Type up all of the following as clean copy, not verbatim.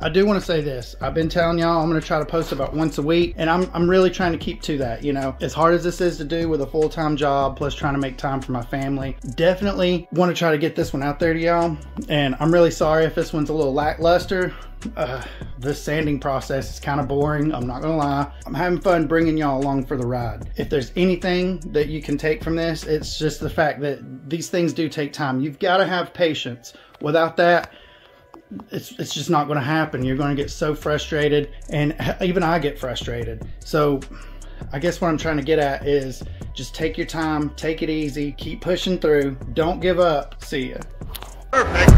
I do want to say this. I've been telling y'all I'm going to try to post about once a week, and I'm really trying to keep to that. You know, as hard as this is to do with a full-time job plus trying to make time for my family, definitely want to try to get this one out there to y'all. And I'm really sorry if this one's a little lackluster. This sanding process is kind of boring, I'm not gonna lie. I'm having fun bringing y'all along for the ride. If there's anything that you can take from this, it's just the fact that these things do take time. You've got to have patience. Without that, it's just not going to happen. You're going to get so frustrated, and even I get frustrated. So I guess what I'm trying to get at is just take your time, take it easy, keep pushing through, don't give up. See ya. Perfect.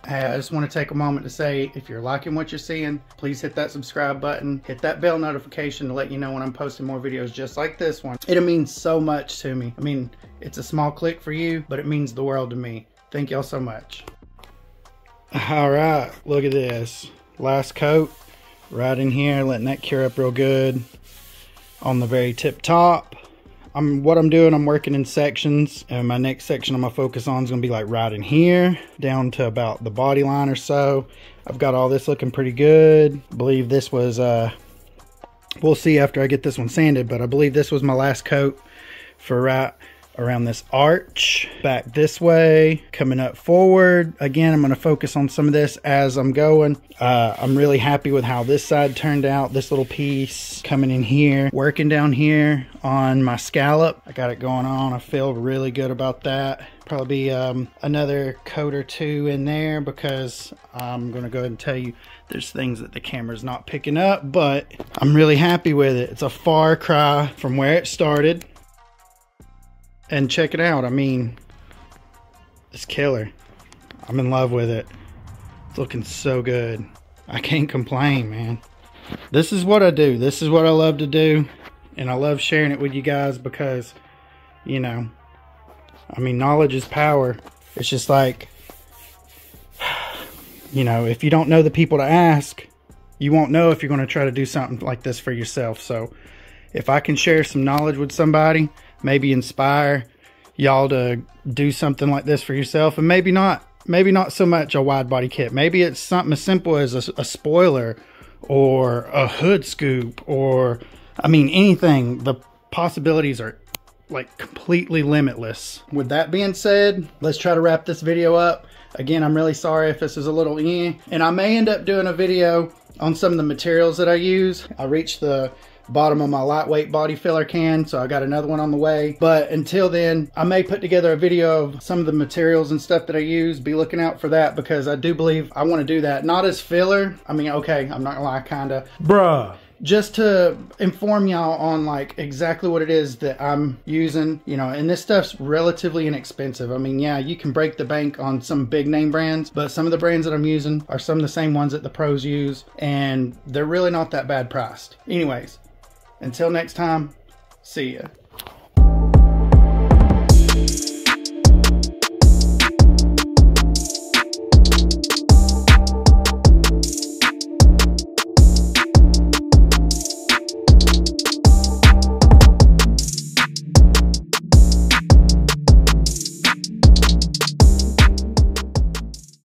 Hey, I just want to take a moment to say, if you're liking what you're seeing, please hit that subscribe button, hit that bell notification to let you know when I'm posting more videos just like this one. It means so much to me. I mean, it's a small click for you, but it means the world to me. Thank y'all so much. All right, look at this. Last coat right in here, letting that cure up real good on the very tip top. What I'm doing, I'm working in sections, and my next section I'm gonna focus on is gonna be like right in here down to about the body line or so. I've got all this looking pretty good. I believe this was we'll see after I get this one sanded, but I believe this was my last coat for right around this arch, back this way, coming up forward. Again, I'm going to focus on some of this as I'm going. I'm really happy with how this side turned out. This little piece coming in here, working down here on my scallop. I got it going on. I feel really good about that. Probably another coat or two in there, because I'm going to go ahead and tell you there's things that the camera's not picking up, but I'm really happy with it. It's a far cry from where it started. And check it out. I mean, it's killer. I'm in love with it. It's looking so good. I can't complain, man. This is what I do. This is what I love to do. And I love sharing it with you guys because, you know, I mean, knowledge is power. It's just like, you know, if you don't know the people to ask, you won't know if you're going to try to do something like this for yourself. So if I can share some knowledge with somebody, maybe inspire y'all to do something like this for yourself, and maybe not so much a wide body kit. Maybe it's something as simple as a spoiler or a hood scoop, or I mean anything. The possibilities are like completely limitless. With that being said, let's try to wrap this video up. Again, I'm really sorry if this is a little and I may end up doing a video on some of the materials that I use. I reached the bottom of my lightweight body filler can, so I got another one on the way. But until then, I may put together a video of some of the materials and stuff that I use. Be looking out for that, because I do believe I want to do that. Not as filler. I mean, okay, I'm not gonna lie, kinda. Bruh. Just to inform y'all on like exactly what it is that I'm using, you know, and this stuff's relatively inexpensive. I mean, yeah, you can break the bank on some big name brands, but some of the brands that I'm using are some of the same ones that the pros use, and they're really not that bad priced. Anyways, until next time, see ya.